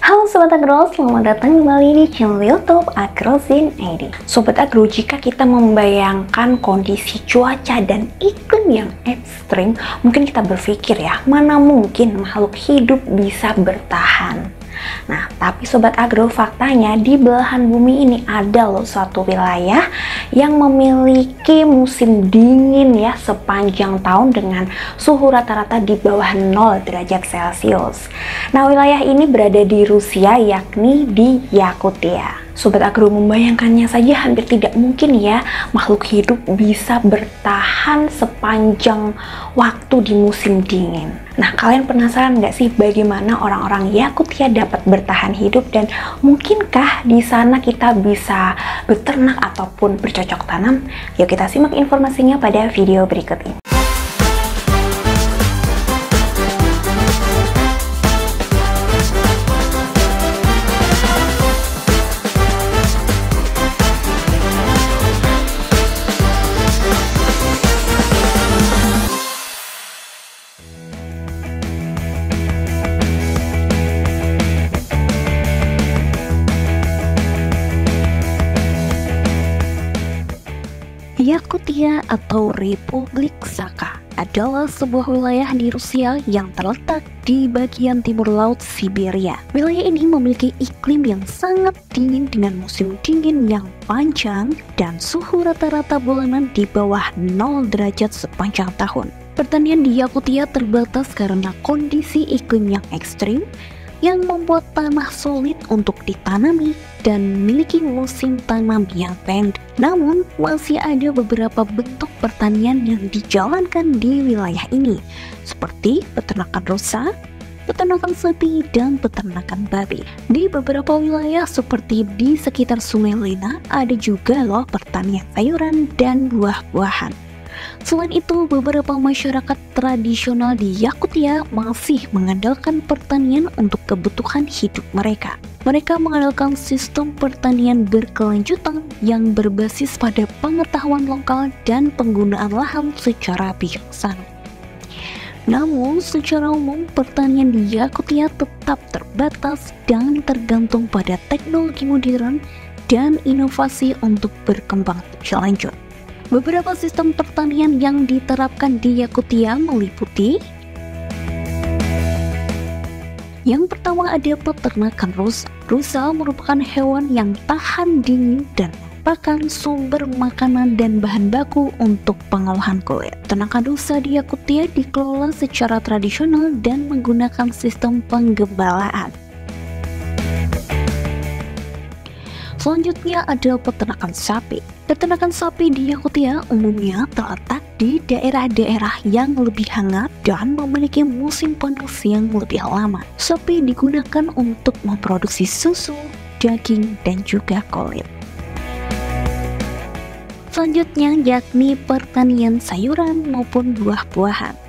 Halo Sobat Agro, selamat datang kembali di channel YouTube Agrozin ID. Sobat Agro, jika kita membayangkan kondisi cuaca dan iklim yang ekstrim, mungkin kita berpikir ya, mana mungkin makhluk hidup bisa bertahan. Nah, tapi Sobat Agro, faktanya di belahan bumi ini ada loh suatu wilayah yang memiliki musim dingin ya sepanjang tahun dengan suhu rata-rata di bawah 0 derajat Celcius. Nah, wilayah ini berada di Rusia, yakni di Yakutia. Sobat Agro, membayangkannya saja hampir tidak mungkin ya makhluk hidup bisa bertahan sepanjang waktu di musim dingin. Nah, kalian penasaran nggak sih bagaimana orang-orang Yakutia dapat bertahan hidup, dan mungkinkah di sana kita bisa beternak ataupun bercocok tanam? Yuk kita simak informasinya pada video berikut ini. Yakutia atau Republik Sakha adalah sebuah wilayah di Rusia yang terletak di bagian timur Laut Siberia. Wilayah ini memiliki iklim yang sangat dingin dengan musim dingin yang panjang dan suhu rata-rata bulanan di bawah 0 derajat sepanjang tahun. Pertanian di Yakutia terbatas karena kondisi iklim yang ekstrim yang membuat tanah sulit untuk ditanami dan memiliki musim tanam yang pendek. Namun, masih ada beberapa bentuk pertanian yang dijalankan di wilayah ini, seperti peternakan rusa, peternakan sapi, dan peternakan babi. Di beberapa wilayah seperti di sekitar Sungai Lena, ada juga loh pertanian sayuran dan buah-buahan. Selain itu, beberapa masyarakat tradisional di Yakutia masih mengandalkan pertanian untuk kebutuhan hidup mereka. Mereka mengandalkan sistem pertanian berkelanjutan yang berbasis pada pengetahuan lokal dan penggunaan lahan secara bijaksana. Namun, secara umum, pertanian di Yakutia tetap terbatas dan tergantung pada teknologi modern dan inovasi untuk berkembang lebih lanjut. Beberapa sistem pertanian yang diterapkan di Yakutia meliputi: yang pertama ada peternakan rusa. Rusa merupakan hewan yang tahan dingin dan merupakan sumber makanan dan bahan baku untuk pengolahan kulit. Peternakan rusa di Yakutia dikelola secara tradisional dan menggunakan sistem penggembalaan. Selanjutnya ada peternakan sapi. Peternakan sapi di Yakutia umumnya terletak di daerah-daerah yang lebih hangat dan memiliki musim panas yang lebih lama. Sapi digunakan untuk memproduksi susu, daging, dan juga kulit. Selanjutnya yakni pertanian sayuran maupun buah-buahan.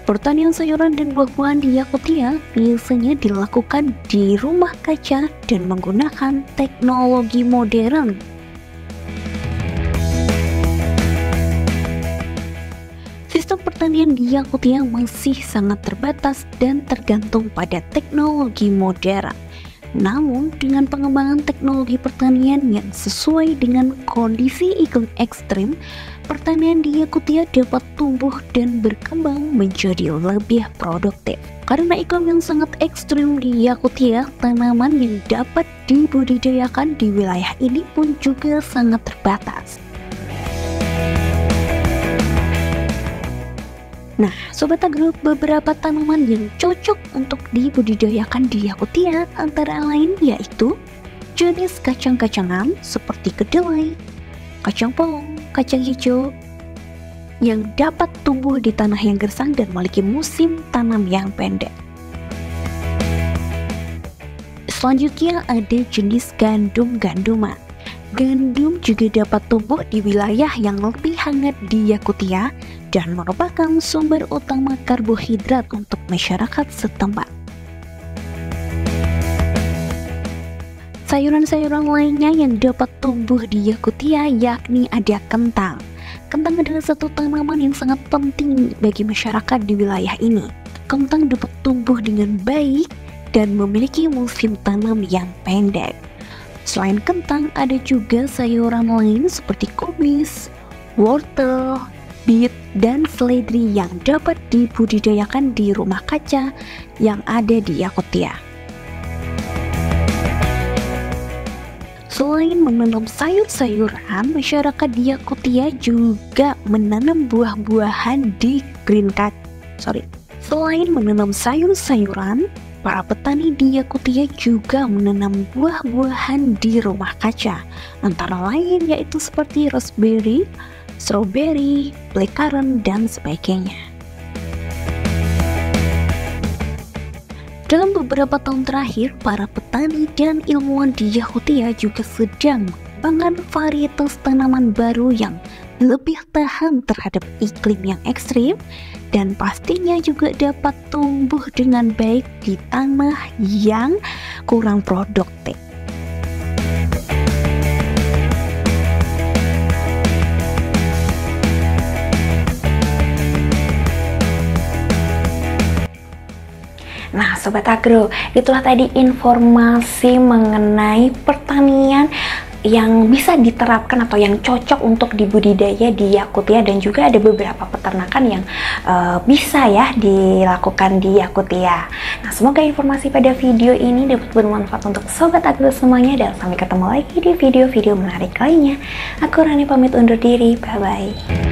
Pertanian sayuran dan buah-buahan di Yakutia biasanya dilakukan di rumah kaca dan menggunakan teknologi modern. Sistem pertanian di Yakutia masih sangat terbatas dan tergantung pada teknologi modern. Namun, dengan pengembangan teknologi pertanian yang sesuai dengan kondisi iklim ekstrim, pertanian di Yakutia dapat tumbuh dan berkembang menjadi lebih produktif. Karena iklim yang sangat ekstrim di Yakutia, tanaman yang dapat dibudidayakan di wilayah ini pun juga sangat terbatas. Nah, Sobat Agro, beberapa tanaman yang cocok untuk dibudidayakan di Yakutia antara lain yaitu jenis kacang-kacangan seperti kedelai, kacang polong, kacang hijau yang dapat tumbuh di tanah yang gersang dan memiliki musim tanam yang pendek. Selanjutnya ada jenis gandum-ganduman. Gandum juga dapat tumbuh di wilayah yang lebih hangat di Yakutia dan merupakan sumber utama karbohidrat untuk masyarakat setempat. Sayuran-sayuran lainnya yang dapat tumbuh di Yakutia yakni ada kentang. Kentang adalah satu tanaman yang sangat penting bagi masyarakat di wilayah ini. Kentang dapat tumbuh dengan baik dan memiliki musim tanam yang pendek. Selain kentang, ada juga sayuran lain seperti kubis, wortel, beet, dan seledri yang dapat dibudidayakan di rumah kaca yang ada di Yakutia. Selain menanam sayur-sayuran, masyarakat di Yakutia juga menanam buah-buahan di Selain menanam sayur-sayuran, para petani di Yakutia juga menanam buah-buahan di rumah kaca, antara lain yaitu seperti raspberry, strawberry, blackcurrant, dan sebagainya. Dalam beberapa tahun terakhir, para petani dan ilmuwan di Yakutia juga sedang mengembangkan varietas tanaman baru yang lebih tahan terhadap iklim yang ekstrim dan pastinya juga dapat tumbuh dengan baik di tanah yang kurang produktif. Nah Sobat Agro, itulah tadi informasi mengenai pertanian yang bisa diterapkan atau yang cocok untuk dibudidaya di Yakutia, dan juga ada beberapa peternakan yang bisa ya dilakukan di Yakutia. Nah semoga informasi pada video ini dapat bermanfaat untuk Sobat Agro semuanya, dan sampai ketemu lagi di video-video menarik lainnya. Aku Rani pamit undur diri, bye-bye.